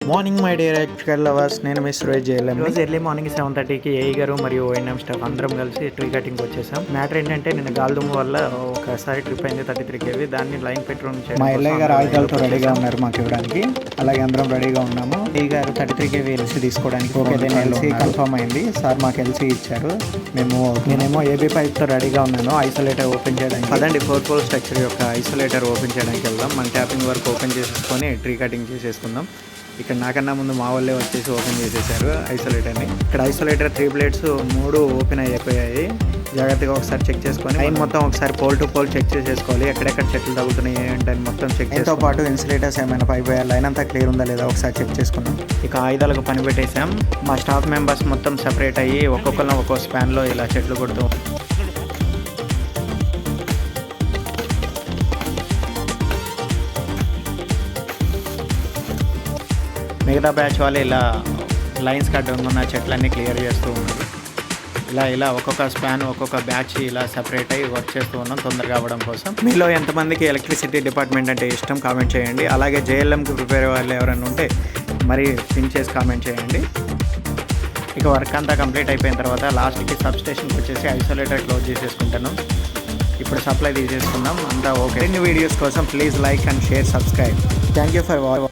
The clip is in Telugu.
Morning my dear electrical lovers, నేను మిస్ రోజ్ జేఎల్ఎం. రోజు ఎర్లీ మార్నింగ్ 7:30కి ఏఈ గారు మరియు ఓఎన్ఎం స్టాఫ్ అందరం కలిసి ట్రీ కటింగ్ వచ్చేసాం. మ్యాటర్ ఏంటంటే నేను గాలిదుమ్ము వల్ల ఒకసారి ట్రిప్ అయింది 33 kV. దాన్ని లైన్ పెట్రోలింగ్ చేయడం మా ఎల్ఐ గారు ఆయుధాలతో రెడీగా ఉన్నారు మాకు ఇవ్వడానికి. అలాగే అందరం రెడీగా ఉన్నాము. ఏ గారు 33 kV ఎల్సీ తీసుకోవడానికి ఓకే ఎల్సీ కన్ఫర్మ్ అయింది. సార్ మాకు ఎల్సీ ఇచ్చారు. నేనేమో ఏబీ పైప్తో రెడీగా ఉన్నాను ఐసోలేటర్ ఓపెన్ చేయడానికి. అదండి 4 పోల్ స్ట్రక్చర్ యొక్క ఐసోలేటర్ ఓపెన్ చేయడానికి వెళ్దాం. మన ట్యాపింగ్ వర్క్ ఓపెన్ చేసేసుకొని ట్రీ కటింగ్ చేసేసుకుందాం. ఇక్కడ నాకన్నా ముందు మా వాళ్ళే వచ్చేసి ఓపెన్ చేసేసారు ఐసోలేటర్ని. ఇక్కడ ఐసోలేటర్ 3 ప్లేట్స్ 3 ఓపెన్ అయిపోయాయి. జాగ్రత్తగా ఒకసారి చెక్ చేసుకొని లైన్ మొత్తం ఒకసారి పోల్ టు పోల్ చెక్ చేసేసుకోవాలి. ఎక్కడెక్కడ చెట్లు తగ్గుతున్నాయి ఏంటని మొత్తం చెక్ చేతో పాటు ఇన్సులేటర్స్ ఏమైనా పైప్ లైన్ అంతా క్లియర్ ఉందా లేదా ఒకసారి చెక్ చేసుకున్నాం. ఇక ఆయుధాలకు పని పెట్టేసాం. మా స్టాఫ్ మెంబర్స్ మొత్తం సెపరేట్ అయ్యి ఒక్కొక్కరిని ఒక్కొక్క స్పాన్లో ఇలా చెట్లు కొడుతూ మిగతా బ్యాచ్ వాళ్ళు ఇలా లైన్స్ కట్టడం ఉన్న చెట్లన్నీ క్లియర్ చేస్తూ ఉన్నారు. ఇలా ఒక్కొక్క స్పాన్ ఒక్కొక్క బ్యాచ్ ఇలా సెపరేట్ అయ్యి వర్క్ చేస్తూ ఉన్నాం తొందరగా అవ్వడం కోసం. మీలో ఎంతమందికి ఎలక్ట్రిసిటీ డిపార్ట్మెంట్ అంటే ఇష్టం కామెంట్ చేయండి. అలాగే జేఎల్ఎంకి ప్రిపేర్ వాళ్ళు ఎవరైనా ఉంటే మరి పిన్ చేసి కామెంట్ చేయండి. ఇక వర్క్ అంతా కంప్లీట్ అయిపోయిన తర్వాత లాస్ట్కి సబ్ స్టేషన్కి వచ్చేసి ఐసోలేటర్ క్లోజ్ చేసేసుకుంటాను. ఇప్పుడు సప్లై తీసేసుకుందాం. అంతా ఓకే. ఇన్ని వీడియోస్ కోసం please like and share subscribe. Thank you for watching.